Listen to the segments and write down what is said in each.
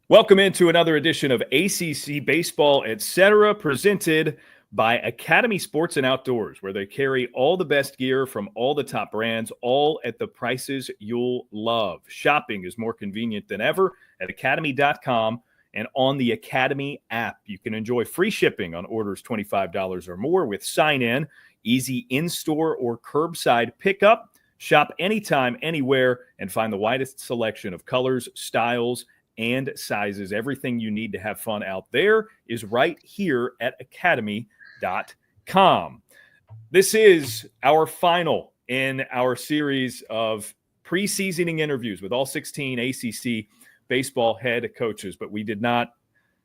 Welcome into another edition of ACC Baseball Etc, presented by Academy Sports and Outdoors, where they carry all the best gear from all the top brands, all at the prices you'll love. Shopping is more convenient than ever at academy.com and on the Academy app. You can enjoy free shipping on orders $25 or more with sign-in, easy in-store or curbside pickup. Shop anytime, anywhere, and find the widest selection of colors, styles, and sizes. Everything you need to have fun out there is right here at academy.com. This is our final in our series of preseasoning interviews with all 16 ACC baseball head coaches, but we did not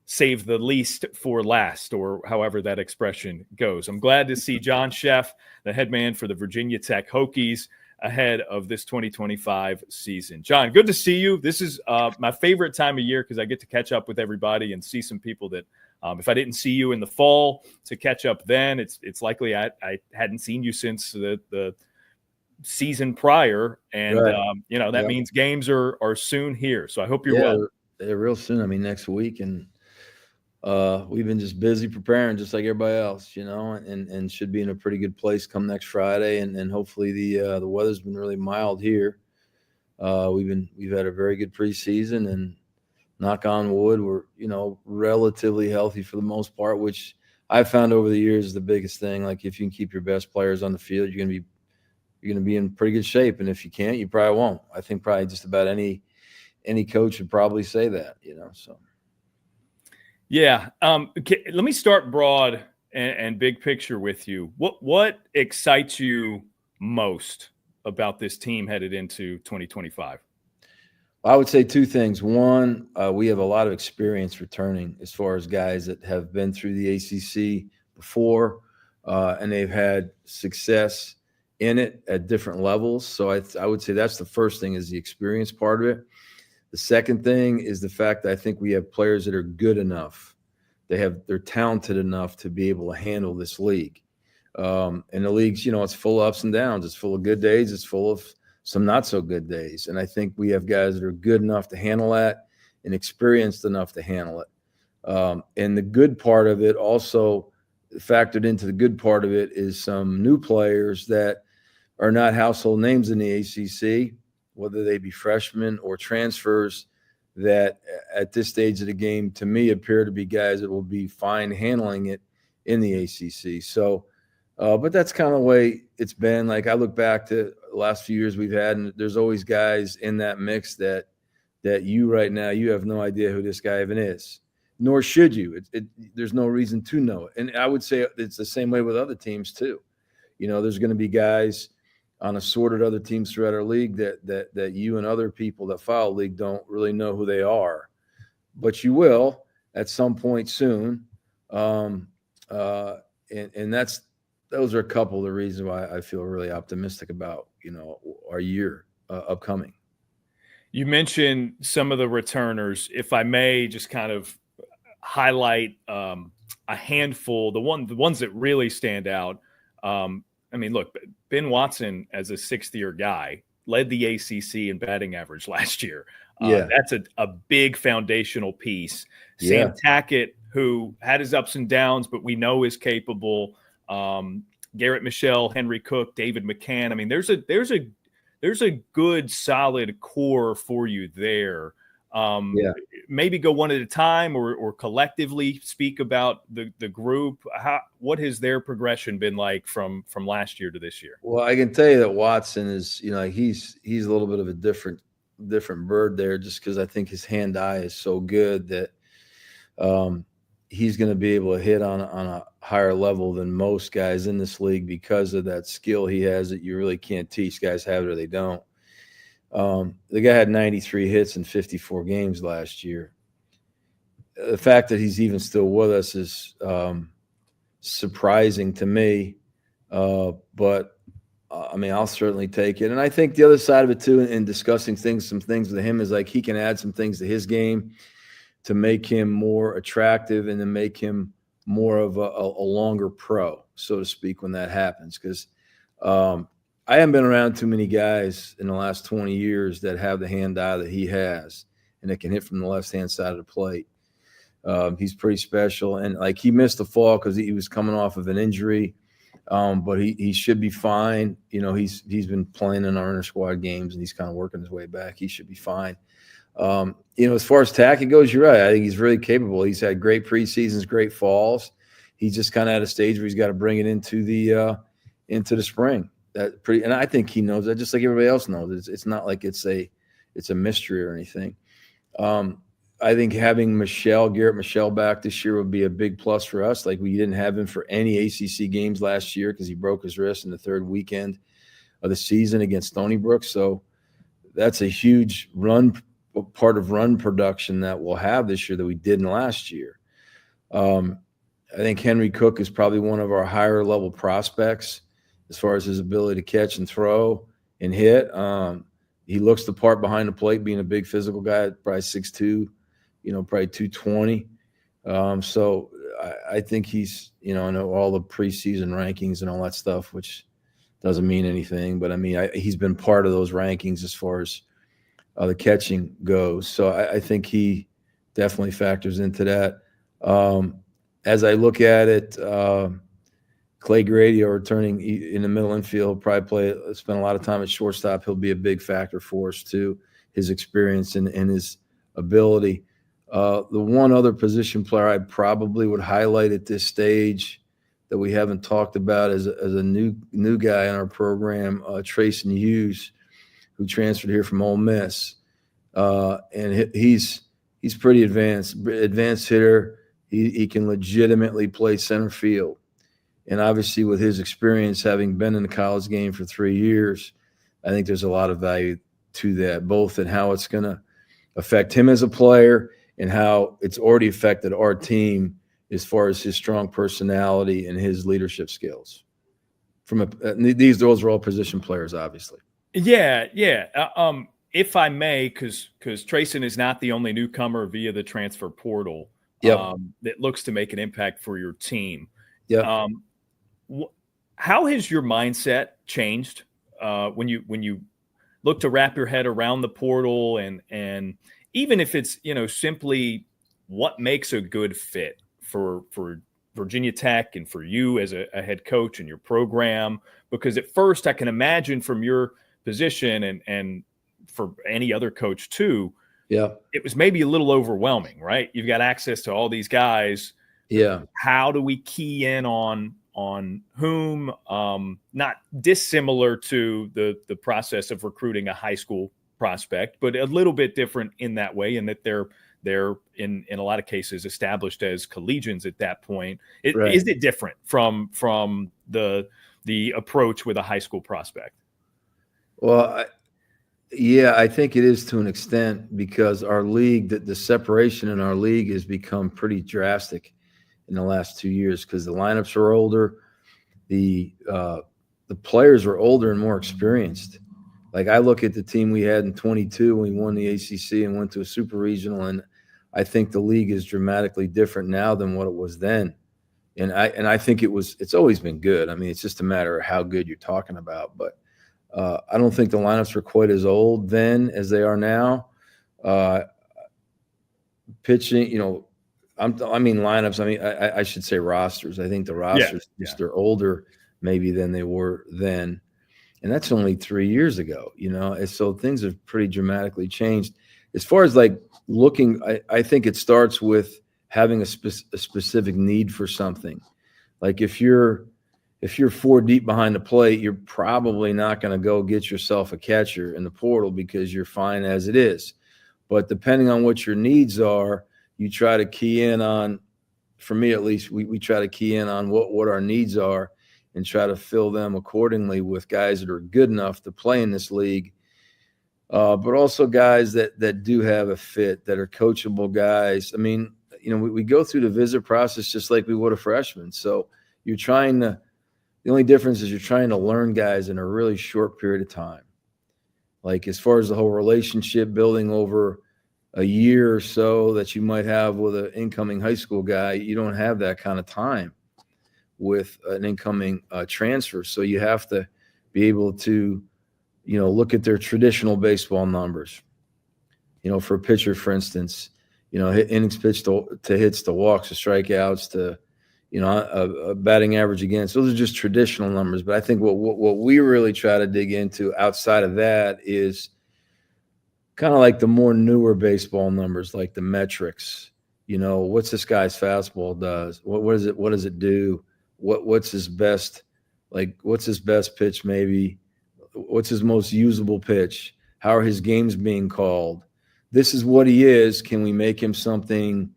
save the least for last, or however that expression goes. I'm glad to see John Szefc, the head man for the Virginia Tech Hokies, ahead of this 2025 season. John, good to see you. This is my favorite time of year because I get to catch up with everybody and see some people that if I didn't see you in the fall to catch up then, it's likely I hadn't seen you since the season prior. And, right. That means games are soon here. So I hope you're well. They're real soon. I mean, next week. And we've been just busy preparing just like everybody else, and should be in a pretty good place come next Friday. And hopefully the weather's been really mild here. We've had a very good preseason, and knock on wood, we're, relatively healthy for the most part, which I've found over the years is the biggest thing. Like if you can keep your best players on the field, you're going to be in pretty good shape. And if you can't, you probably won't. I think probably just about any coach would probably say that, so. Yeah. Let me start broad and big picture with you. What excites you most about this team headed into 2025? I would say two things. One, we have a lot of experience returning as far as guys that have been through the ACC before, and they've had success in it at different levels. So I would say that's the first thing, is the experience part of it. The second thing is the fact that I think we have players that are good enough. They're talented enough to be able to handle this league. And the league's, it's full of ups and downs. It's full of good days. It's full of some not so good days. And I think we have guys that are good enough to handle that and experienced enough to handle it. And the good part of it, also factored into the good part of it, is some new players that are not household names in the ACC, whether they be freshmen or transfers, that at this stage of the game, to me, appear to be guys that will be fine handling it in the ACC. So, but that's kind of the way it's been. Like I look back to the last few years we've had, and there's always guys in that mix that you right now, you have no idea who this guy even is, nor should you. There's no reason to know it. And I would say it's the same way with other teams too. There's going to be guys on assorted other teams throughout our league that you and other people that follow the league don't really know who they are, but you will at some point soon. And those are a couple of the reasons why I feel really optimistic about, our year upcoming. You mentioned some of the returners. If I may just kind of highlight a handful, the ones that really stand out. Look, Ben Watson, as a sixth-year guy, led the ACC in batting average last year. That's a big foundational piece. Yeah. Sam Tackett, who had his ups and downs, but we know is capable. Garrett Michelle, Henry Cook, David McCann. I mean, there's a good, solid core for you there. Maybe go one at a time or collectively speak about the group. What has their progression been like from last year to this year? Well, I can tell you that Watson is, he's a little bit of a different bird there, just because I think his hand-eye is so good that he's going to be able to hit on a higher level than most guys in this league because of that skill he has that you really can't teach. Guys have it or they don't. The guy had 93 hits in 54 games last year. The fact that he's even still with us is surprising to me, but I'll certainly take it. And I think the other side of it too, in discussing some things with him, is like he can add some things to his game to make him more attractive and to make him more of a longer pro, so to speak, when that happens. Because I haven't been around too many guys in the last 20 years that have the hand-eye that he has. and that can hit from the left-hand side of the plate. He's pretty special, and like he missed the fall because he was coming off of an injury, but he should be fine. He's been playing in our inter squad games, and he's kind of working his way back. He should be fine. As far as Tackett goes, you're right. I think he's really capable. He's had great preseasons, great falls. He's just kind of at a stage where he's got to bring it into the spring. And I think he knows that, just like everybody else knows. It's not like it's a mystery or anything. I think having Garrett Michelle back this year would be a big plus for us. Like, we didn't have him for any ACC games last year because he broke his wrist in the third weekend of the season against Stony Brook. So that's a huge part of run production that we'll have this year that we didn't last year. I think Henry Cook is probably one of our higher level prospects as far as his ability to catch and throw and hit. He looks the part behind the plate, being a big physical guy, probably 6'2", probably 220. So I think he's, I know all the preseason rankings and all that stuff, which doesn't mean anything, but I mean, he's been part of those rankings as far as the catching goes. So I think he definitely factors into that. As I look at it, Clay Grady, returning in the middle infield, probably spend a lot of time at shortstop. He'll be a big factor for us too, his experience and his ability. The one other position player I probably would highlight at this stage that we haven't talked about as a new guy in our program, Trayson Hughes, who transferred here from Ole Miss, and he's pretty advanced hitter. He can legitimately play center field. And obviously with his experience, having been in the college game for 3 years, I think there's a lot of value to that, both in how it's going to affect him as a player and how it's already affected our team as far as his strong personality and his leadership skills. Those are all position players, obviously. Yeah. If I may, because Trayson is not the only newcomer via the transfer portal that looks to make an impact for your team. Yeah. How has your mindset changed when you look to wrap your head around the portal and even if it's simply what makes a good fit for Virginia Tech and for you as a head coach and your program? Because at first I can imagine from your position and for any other coach too, it was maybe a little overwhelming, right? You've got access to all these guys. Yeah. How do we key in on whom, not dissimilar to the process of recruiting a high school prospect, but a little bit different in that way, in that they're in a lot of cases established as collegians at that point. Right. Is it different from the approach with a high school prospect? Well, I think it is to an extent, because our league, the separation in our league has become pretty drastic in the last 2 years because the lineups are older, the players are older and more experienced. Like, I look at the team we had in 22 when we won the ACC and went to a super regional, and I think the league is dramatically different now than what it was then. And I think it's always been good. I mean, it's just a matter of how good you're talking about. But I don't think the lineups were quite as old then as they are now. Pitching, I mean lineups. I mean, I should say rosters. I think the rosters they're older maybe than they were then, and that's only 3 years ago. And so things have pretty dramatically changed. As far as like looking, I think it starts with having a specific need for something. Like if you're 4 deep behind the plate, you're probably not going to go get yourself a catcher in the portal because you're fine as it is. But depending on what your needs are, you try to key in on, for me at least, we try to key in on what our needs are and try to fill them accordingly with guys that are good enough to play in this league, but also guys that do have a fit, that are coachable guys. I mean, we go through the visit process just like we would a freshman. So you're trying to – the only difference is you're trying to learn guys in a really short period of time. Like as far as the whole relationship building over a year or so that you might have with an incoming high school guy, you don't have that kind of time with an incoming transfer. So you have to be able to, look at their traditional baseball numbers, For a pitcher, for instance, innings pitched to hits to walks to strikeouts to, a batting average against. Those are just traditional numbers. But I think what we really try to dig into outside of that is kind of like the more newer baseball numbers, like the metrics. What's this guy's fastball does? What does it do? What's his best? Like, what's his best pitch? Maybe what's his most usable pitch? How are his games being called? This is what he is. Can we make him something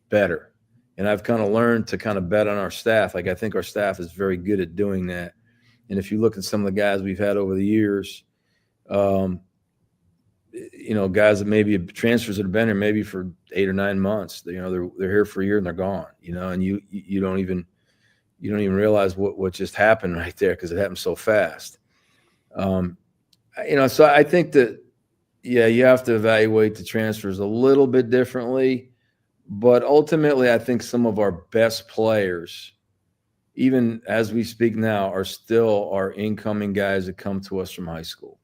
better? And I've kind of learned to kind of bet on our staff. Like, I think our staff is very good at doing that. And if you look at some of the guys we've had over the years, guys that maybe transfers that have been here maybe for 8 or 9 months, they're here for a year and they're gone, and you don't even realize what just happened right there because it happened so fast. So I think that, you have to evaluate the transfers a little bit differently, but ultimately I think some of our best players, even as we speak now, are still our incoming guys that come to us from high school.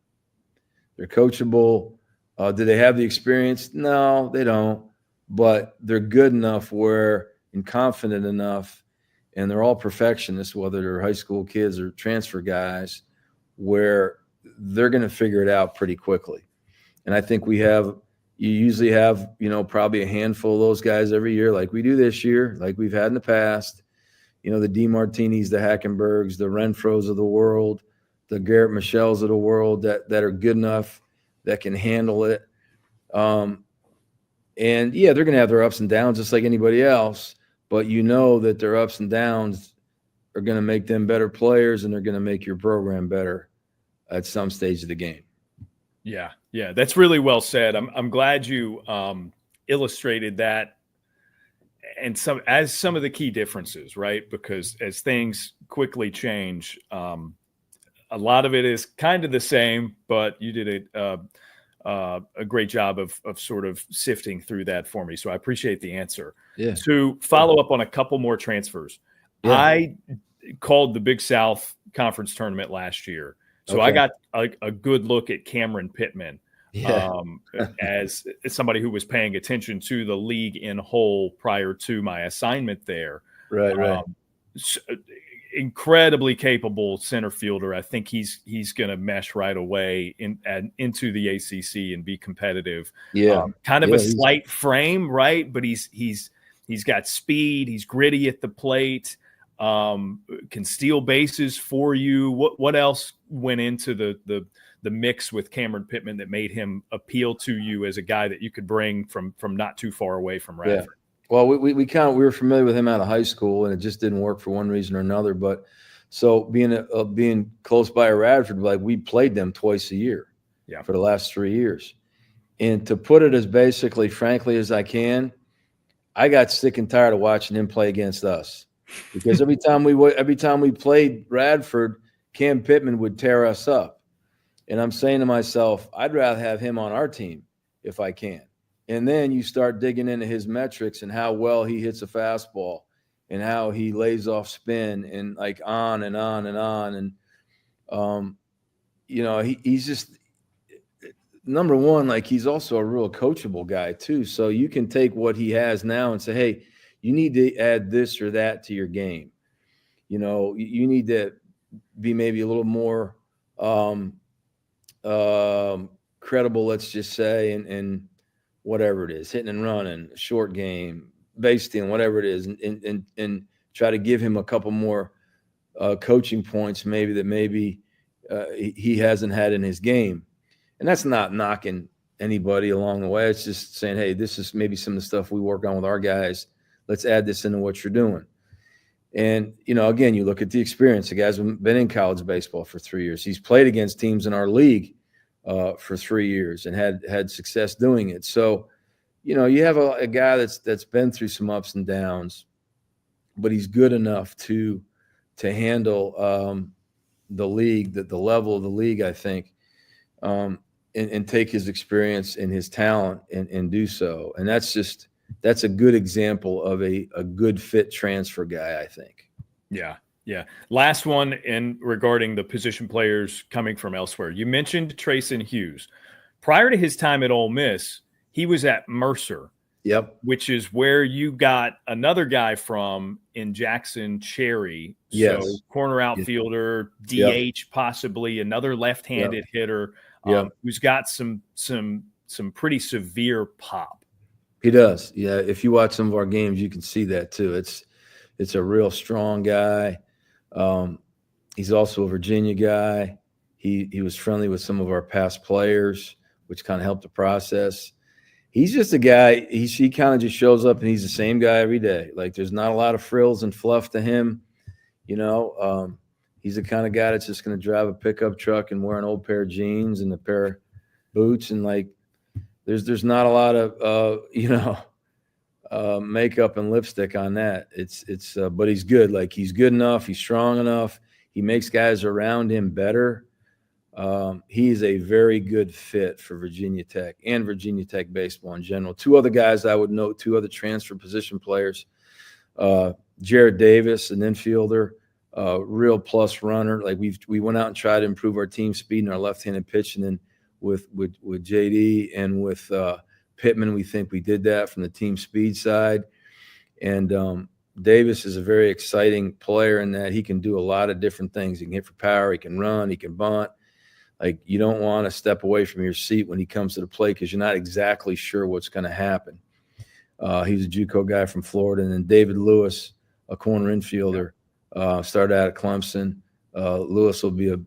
They're coachable. Do they have the experience? No, they don't, but they're good enough and confident enough, and they're all perfectionists, whether they're high school kids or transfer guys, where they're going to figure it out pretty quickly. And I think you usually have, probably a handful of those guys every year, like we do this year, like we've had in the past, the DeMartinis, the Hackenbergs, the Renfros of the world, the Garrett Michels of the world that are good enough, that can handle it. They're going to have their ups and downs just like anybody else, but that their ups and downs are going to make them better players, and they're going to make your program better at some stage of the game. Yeah, that's really well said. I'm glad you illustrated that and some of the key differences, right? Because as things quickly change, a lot of it is kind of the same, but you did a great job of sort of sifting through that for me. So I appreciate the answer. Yeah. To follow up on a couple more transfers, I called the Big South Conference tournament last year. So I got a good look at Cameron Pittman as somebody who was paying attention to the league in whole prior to my assignment there. Right. Incredibly capable center fielder. I think he's going to mesh right away into the ACC and be competitive. Kind of a slight frame, right? But he's got speed. He's gritty at the plate. Can steal bases for you. What else went into the mix with Cameron Pittman that made him appeal to you as a guy that you could bring from not too far away from Radford? Yeah. Well, we were familiar with him out of high school, and it just didn't work for one reason or another. But so being close by Radford, like we played them twice a year for the last 3 years. And to put it as basically frankly as I can, I got sick and tired of watching him play against us. Because every time we played Radford, Cam Pittman would tear us up. And I'm saying to myself, I'd rather have him on our team if I can. And then you start digging into his metrics and how well he hits a fastball and how he lays off spin and like on and on and on. And, he's just number one, like he's also a real coachable guy too. So you can take what he has now and say, hey, you need to add this or that to your game. You need to be maybe a little more credible, let's just say, and whatever it is, hitting and running, short game, base stealing, whatever it is, and try to give him a couple more coaching points maybe he hasn't had in his game. And that's not knocking anybody along the way. It's just saying, hey, this is maybe some of the stuff we work on with our guys. Let's add this into what you're doing. And, again, you look at the experience. The guy's been in college baseball for 3 years. He's played against teams in our league for 3 years and had success doing it. So, you have a guy that's been through some ups and downs, but he's good enough to handle the league, the level of the league, I think, and take his experience and his talent and do so. And that's a good example of a good fit transfer guy, I think. Yeah. Last one regarding the position players coming from elsewhere. You mentioned Trayson Hughes. Prior to his time at Ole Miss, he was at Mercer. Yep. Which is where you got another guy from in Jackson Cherry. Yes. So corner outfielder, DH, possibly another left-handed hitter who's got some pretty severe pop. He does. Yeah. If you watch some of our games, you can see that too. It's a real strong guy. He's also a Virginia guy. He was friendly with some of our past players, which kind of helped the process. He's just a guy, he kind of just shows up and he's the same guy every day. Like, there's not a lot of frills and fluff to him. You know, he's the kind of guy that's just going to drive a pickup truck and wear an old pair of jeans and a pair of boots. And like, there's not a lot of, makeup and lipstick on that. But he's good. Like, he's good enough. He's strong enough. He makes guys around him better. He is a very good fit for Virginia Tech and Virginia Tech baseball in general. Two other guys I would note, two other transfer position players. Jared Davis, an infielder, real plus runner. Like, we went out and tried to improve our team speed and our left-handed pitch, and then with JD and with Pittman, we think we did that from the team speed side. And Davis is a very exciting player in that he can do a lot of different things. He can hit for power, he can run, he can bunt. Like, you don't want to step away from your seat when he comes to the plate because you're not exactly sure what's going to happen. He's a JUCO guy from Florida. And then David Lewis, a corner infielder, started out at Clemson. Lewis will be a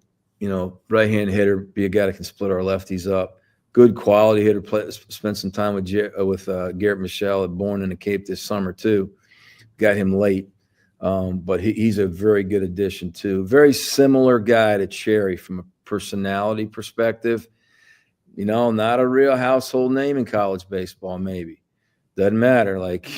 right-hand hitter, be a guy that can split our lefties up. Good quality hitter. Spent some time with Garrett Michelle at Born in the Cape this summer too. Got him late. But he's a very good addition too. Very similar guy to Cherry from a personality perspective. Not a real household name in college baseball, maybe. Doesn't matter. Like,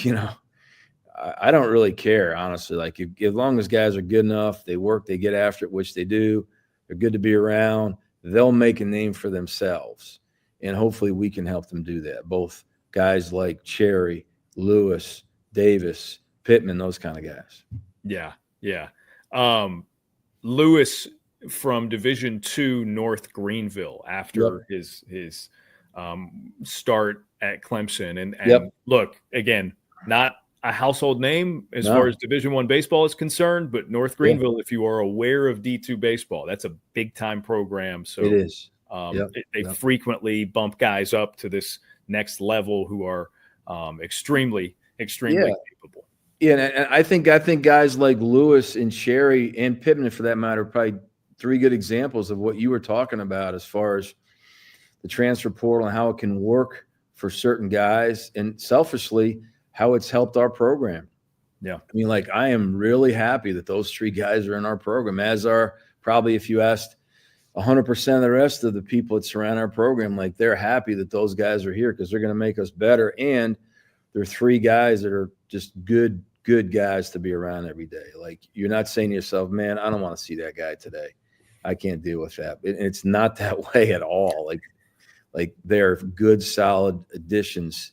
I don't really care, honestly. Like, as long as guys are good enough, they work, they get after it, which they do, they're good to be around, they'll make a name for themselves. And hopefully we can help them do that. Both guys like Cherry, Lewis, Davis, Pittman, those kind of guys. Yeah. Lewis from Division II North Greenville after his start at Clemson. And look, again, not a household name as far as Division I baseball is concerned, but North Greenville, if you are aware of D2 baseball, that's a big-time program. So it is. They frequently bump guys up to this next level who are extremely capable. Yeah, and I think guys like Lewis and Cherry and Pittman, for that matter, are probably three good examples of what you were talking about as far as the transfer portal and how it can work for certain guys, and selfishly how it's helped our program. Yeah. I mean, like, I am really happy that those three guys are in our program, as are probably, if you asked 100% of the rest of the people that surround our program, like, they're happy that those guys are here because they're going to make us better. And they're three guys that are just good guys to be around every day. Like, you're not saying to yourself, man, I don't want to see that guy today. I can't deal with that. It's not that way at all. Like they're good, solid additions,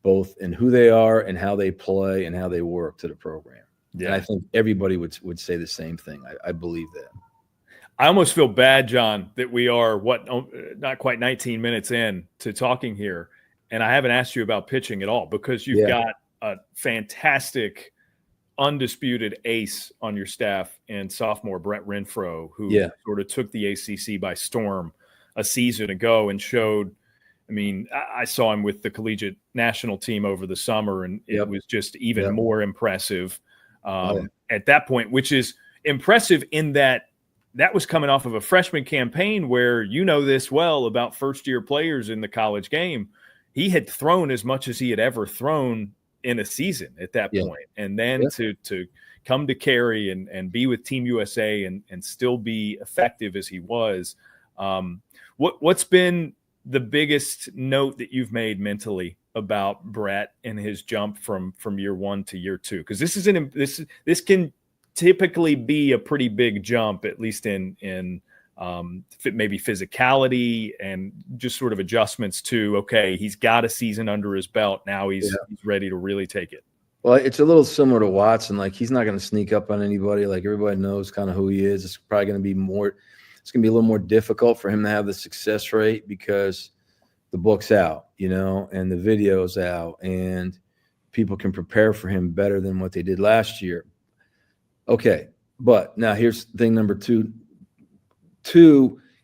both in who they are and how they play and how they work to the program. Yeah. And I think everybody would say the same thing. I believe that. I almost feel bad, John, that we are not quite 19 minutes in to talking here, and I haven't asked you about pitching at all, because you've got a fantastic, undisputed ace on your staff and sophomore Brett Renfro, who sort of took the ACC by storm a season ago and showed. I mean, I saw him with the collegiate national team over the summer, and it was just even more impressive at that point, which is impressive in that was coming off of a freshman campaign where, this well about first-year players in the college game. He had thrown as much as he had ever thrown in a season at that point. And then to come to Cary and be with Team USA and still be effective as he was. What's been the biggest note that you've made mentally about Brett and his jump from year one to year two? Because this can typically be a pretty big jump, at least in maybe physicality and just sort of adjustments to, okay, he's got a season under his belt. Now he's ready to really take it. Well, it's a little similar to Watson. Like, he's not going to sneak up on anybody. Like, everybody knows kind of who he is. It's probably going to be a little more difficult for him to have the success rate because the book's out, and the video's out, and people can prepare for him better than what they did last year. Okay, but now here's thing number two.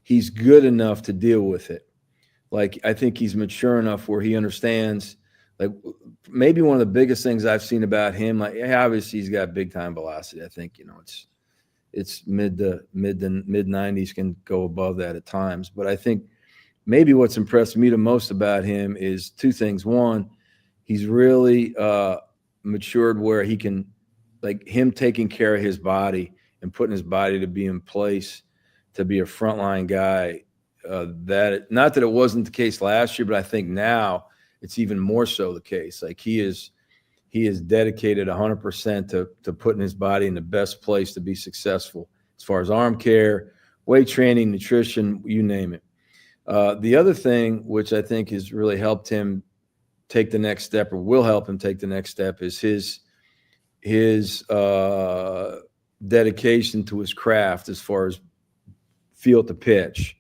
He's good enough to deal with it. Like, I think he's mature enough where he understands, like, maybe one of the biggest things I've seen about him, like, obviously he's got big time velocity. I think, it's mid 90s, can go above that at times. But I think maybe what's impressed me the most about him is two things. One, he's really matured where he can, like, him taking care of his body and putting his body to be in place to be a frontline guy. That not that it wasn't the case last year, but I think now it's even more so the case. Like, he is dedicated 100% to putting his body in the best place to be successful as far as arm care, weight training, nutrition, you name it. The other thing, which I think has really helped him take the next step, or will help him take the next step, is his dedication to his craft as far as field to pitch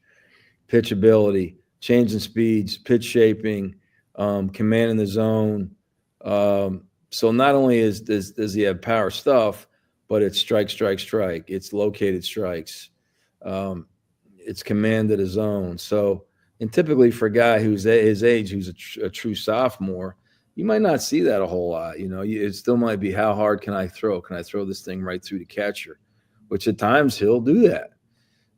ability, changing speeds, pitch shaping, commanding the zone. So not only does he have power stuff, but it's strike. It's located strikes. It's command of the zone. So, and typically for a guy who's his age, who's a true sophomore, you might not see that a whole lot. It still might be, how hard can I throw? Can I throw this thing right through the catcher? Which at times he'll do that.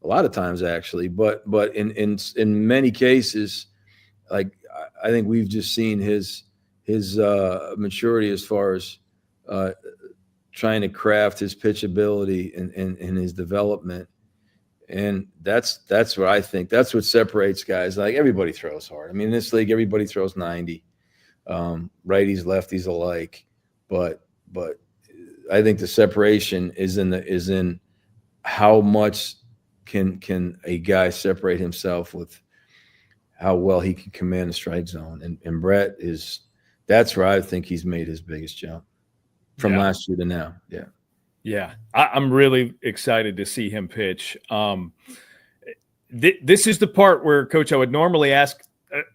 A lot of times, actually, but in many cases, like, I think we've just seen his maturity as far as trying to craft his pitch ability and his development, and that's what I think. That's what separates guys. Like, everybody throws hard. I mean, in this league, everybody throws 90, righties, lefties alike. But I think the separation is in how much can a guy separate himself with how well he can command the strike zone. And Brett that's where I think he's made his biggest jump from last year to now. Yeah. Yeah. I'm really excited to see him pitch. This is the part where, Coach, I would normally ask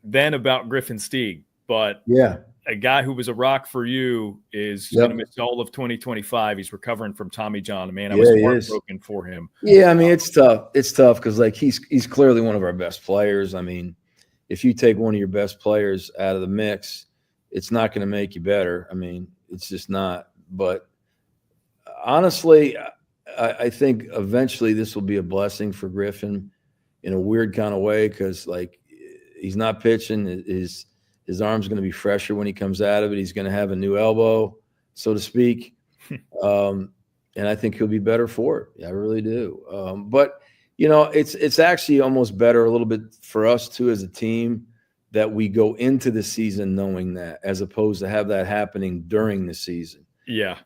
then about Griffin Stieg, but a guy who was a rock for you is going to miss all of 2025. He's recovering from Tommy John. Man, I was heartbroken for him. Yeah, I mean, it's tough. It's tough because, like, he's clearly one of our best players. I mean, if you take one of your best players out of the mix, it's not going to make you better. I mean, it's just not. But honestly, I think eventually this will be a blessing for Griffin in a weird kind of way, because, like, he's not pitching. His arm's going to be fresher when he comes out of it. He's going to have a new elbow, so to speak. And I think he'll be better for it. Yeah, I really do. But, it's actually almost better a little bit for us too as a team that we go into the season knowing that, as opposed to have that happening during the season. Yeah.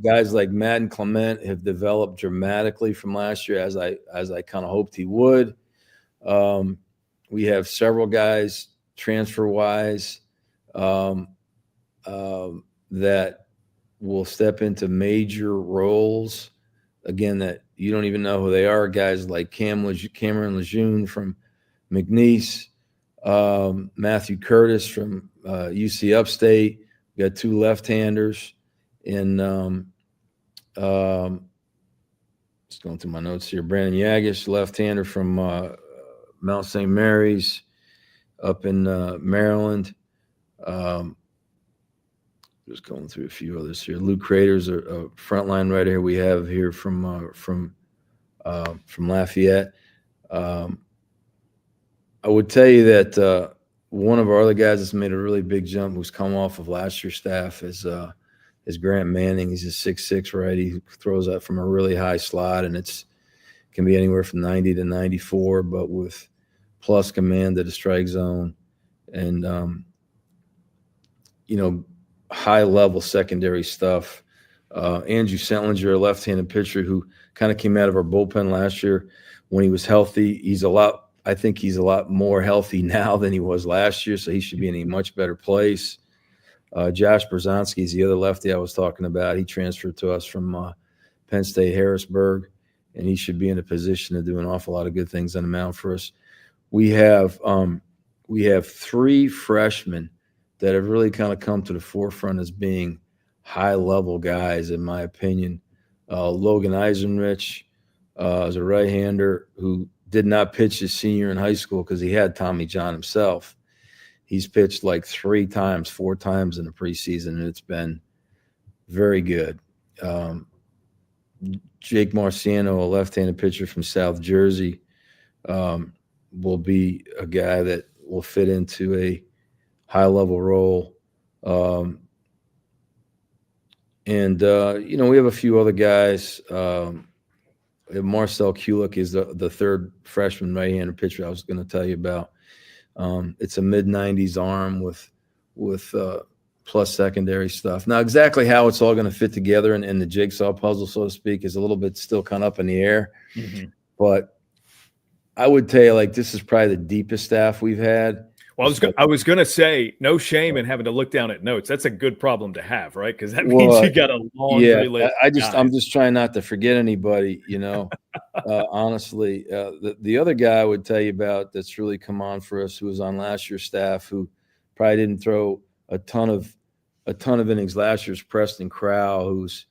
Guys like Matt and Clement have developed dramatically from last year, as I kind of hoped he would. We have several guys transfer-wise that will step into major roles, again, that you don't even know who they are. Guys like Cameron Lejeune from McNeese, Matthew Curtis from UC Upstate. We got two left-handers. And just going through my notes here, Brandon Yagish, left-hander from Mount St. Mary's up in Maryland. Just going through a few others here. Luke Craters, a frontline right here we have here from Lafayette. I would tell you that one of our other guys that's made a really big jump, who's come off of last year's staff, is Grant Manning. He's a 6'6" righty who throws up from a really high slot, and can be anywhere from 90 to 94, but with plus command of the strike zone and high-level secondary stuff. Andrew Sentlinger, a left-handed pitcher who kind of came out of our bullpen last year when he was healthy. I think he's a lot more healthy now than he was last year, so he should be in a much better place. Josh Berzonski is the other lefty I was talking about. He transferred to us from Penn State Harrisburg, and he should be in a position to do an awful lot of good things on the mound for us. We have we have 3 freshmen that have really kind of come to the forefront as being high-level guys, in my opinion. Logan Eisenrich is a right-hander who did not pitch his senior in high school because he had Tommy John himself. He's pitched like 4 times in the preseason, and it's been very good. Jake Marciano, a left-handed pitcher from South Jersey, will be a guy that will fit into a high-level role. We have a few other guys. Marcel Kulik is the third freshman right-handed pitcher I was going to tell you about. It's a mid-90s arm with plus secondary stuff. Now, exactly how it's all going to fit together in the jigsaw puzzle, so to speak, is a little bit still kind of up in the air. Mm-hmm. But I would tell you, like, this is probably the deepest staff we've had. Well, I was going to say, no shame in having to look down at notes. That's a good problem to have, right? Because that means you got a laundry list. I'm just trying not to forget anybody, honestly. The other guy I would tell you about that's really come on for us, who was on last year's staff, who probably didn't throw a ton of innings last year, is Preston Crow, who's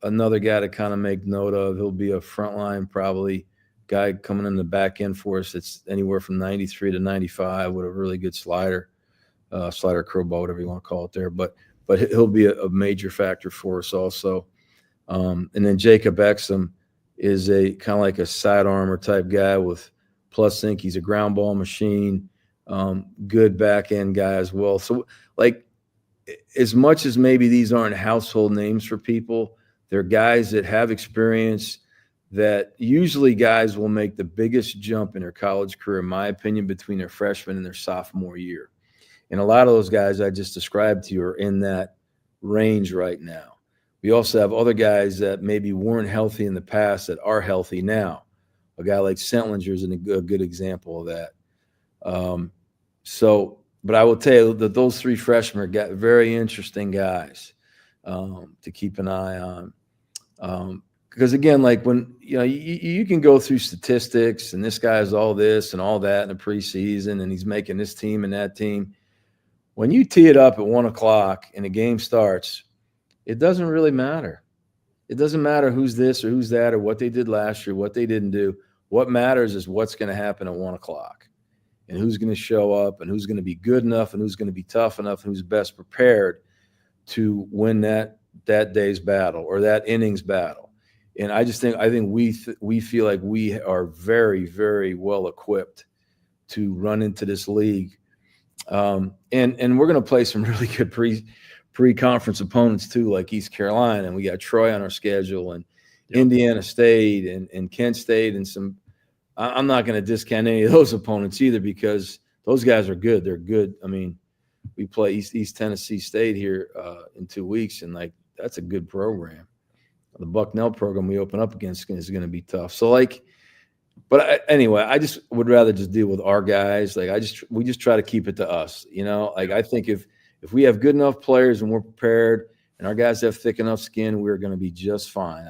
another guy to kind of make note of. He'll be a frontline probably guy coming in the back end for us. It's anywhere from 93 to 95 with a really good slider, curveball, whatever you want to call it there. But he'll be a major factor for us also. And then Jacob Exum is a kind of like a sidearmer type guy with plus ink. He's a ground ball machine, good back end guy as well. So, like, as much as maybe these aren't household names for people, they're guys that have experience, that usually guys will make the biggest jump in their college career, in my opinion, between their freshman and their sophomore year. And a lot of those guys I just described to you are in that range right now. We also have other guys that maybe weren't healthy in the past that are healthy now. A guy like Sentlinger is a good example of that. But I will tell you that those 3 freshmen are very interesting guys to keep an eye on. Because, again, like, when you can go through statistics and this guy has all this and all that in the preseason and he's making this team and that team. When you tee it up at 1 o'clock and the game starts, it doesn't really matter. It doesn't matter who's this or who's that or what they did last year, what they didn't do. What matters is what's going to happen at 1 o'clock and who's going to show up and who's going to be good enough and who's going to be tough enough and who's best prepared to win that day's battle or that inning's battle. And I think we feel like we are very, very well equipped to run into this league. And we're going to play some really good pre-conference opponents too, like East Carolina, and we got Troy on our schedule, and Indiana State and Kent State, and some. I'm not going to discount any of those opponents either, because those guys are good. They're good. I mean, we play East Tennessee State here in 2 weeks, and like, that's a good program. The Bucknell program we open up against is going to be tough. So, anyway, I just would rather just deal with our guys. Like, we just try to keep it to us, Like, I think if we have good enough players and we're prepared and our guys have thick enough skin, we're going to be just fine.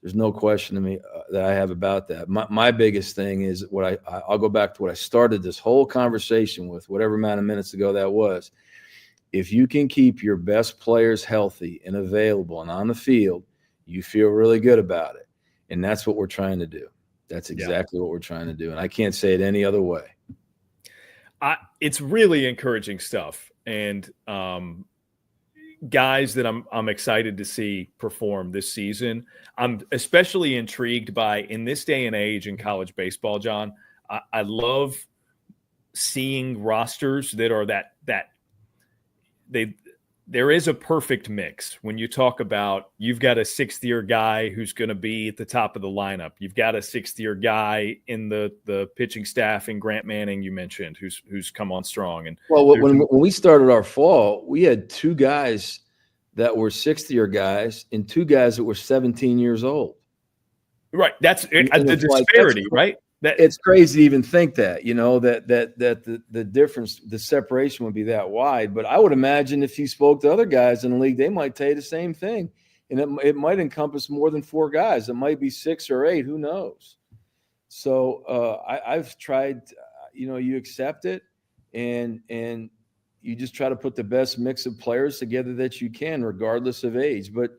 There's no question to me that I have about that. My biggest thing is I'll go back to what I started this whole conversation with, whatever amount of minutes ago that was. If you can keep your best players healthy and available and on the field, you feel really good about it. And that's what we're trying to do. That's exactly what we're trying to do. And I can't say it any other way. It's really encouraging stuff. And guys that I'm excited to see perform this season. I'm especially intrigued by, in this day and age in college baseball, John, I love seeing rosters that are there is a perfect mix when you talk about, you've got a 6th-year guy who's going to be at the top of the lineup. You've got a 6th-year guy in the pitching staff, in Grant Manning, you mentioned, who's come on strong. And when we started our fall, we had 2 guys that were 6th-year guys and 2 guys that were 17 years old. Right. That's the disparity, right? It's crazy to even think that, that the difference, the separation would be that wide. But I would imagine if you spoke to other guys in the league, they might tell you the same thing. And it might encompass more than 4 guys. It might be 6 or 8. Who knows? So I've tried, you accept it, and you just try to put the best mix of players together that you can, regardless of age. But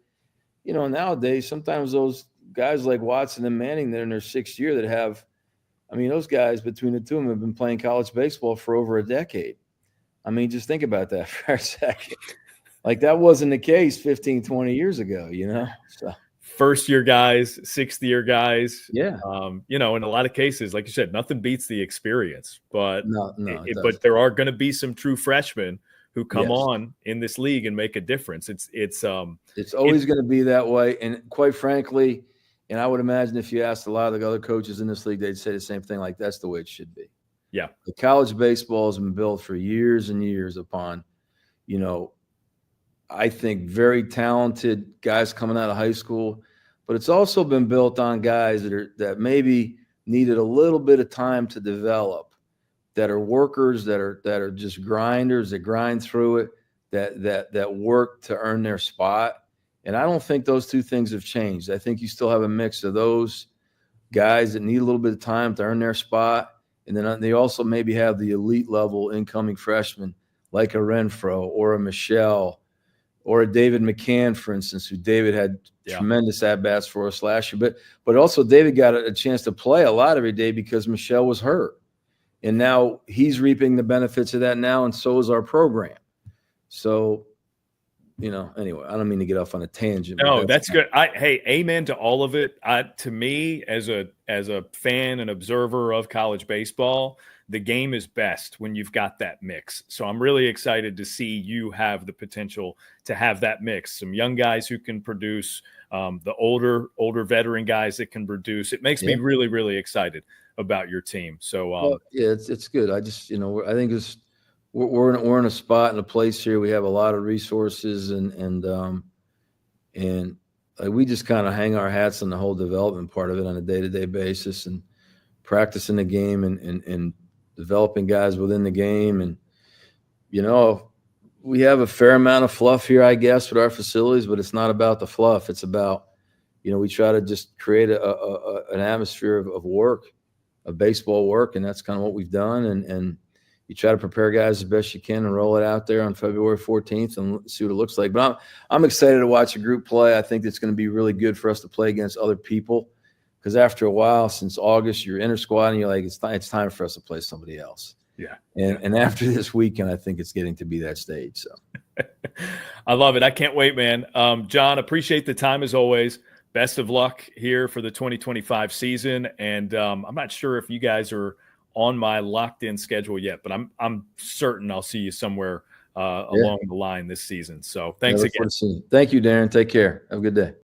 nowadays, sometimes those guys like Watson and Manning, they're in their sixth year, that have, those guys between the two of them have been playing college baseball for over a decade. Just think about that for a second. Like, that wasn't the case 15, 20 years ago, So first-year guys, sixth-year guys. Yeah. In a lot of cases, like you said, nothing beats the experience. But but there are going to be some true freshmen who come Yes. on in this league and make a difference. It's always going to be that way. And quite frankly, and I would imagine if you asked a lot of the other coaches in this league, they'd say the same thing. Like, that's the way it should be. Yeah. The college baseball has been built for years and years upon, I think, very talented guys coming out of high school, but it's also been built on guys that maybe needed a little bit of time to develop, that are workers, that are just grinders, that grind through it, that work to earn their spot. And I don't think those two things have changed. I think you still have a mix of those guys that need a little bit of time to earn their spot, and then they also maybe have the elite level incoming freshmen like a Renfro or a Michelle or a David McCann, for instance, who David had tremendous at-bats for us last year. But also David got a chance to play a lot every day because Michelle was hurt. And now he's reaping the benefits of that now, and so is our program. So, anyway, I don't mean to get off on a tangent. No, that's good. Hey, amen to all of it. To me, as a fan and observer of college baseball, the game is best when you've got that mix. So I'm really excited to see you have the potential to have that mix. Some young guys who can produce, the older veteran guys that can produce. It makes me really, really excited about your team. So it's good. I just I think we're in a spot and a place here. We have a lot of resources and we just kind of hang our hats on the whole development part of it on a day-to-day basis, and practicing the game and developing guys within the game. And we have a fair amount of fluff here, I guess, with our facilities, but it's not about the fluff. It's about we try to just create an atmosphere of work, of baseball work, and that's kind of what we've done. And you try to prepare guys as best you can and roll it out there on February 14th and see what it looks like. But I'm excited to watch a group play. I think it's going to be really good for us to play against other people, because after a while, since August, you're inter squad and you're like, it's time for us to play somebody else. Yeah. And after this weekend, I think it's getting to be that stage. So I love it. I can't wait, man. John, appreciate the time as always. Best of luck here for the 2025 season. And I'm not sure if you guys are on my locked in schedule yet, but I'm certain I'll see you somewhere along the line this season. So thanks again. Thank you, Daron. Take care. Have a good day.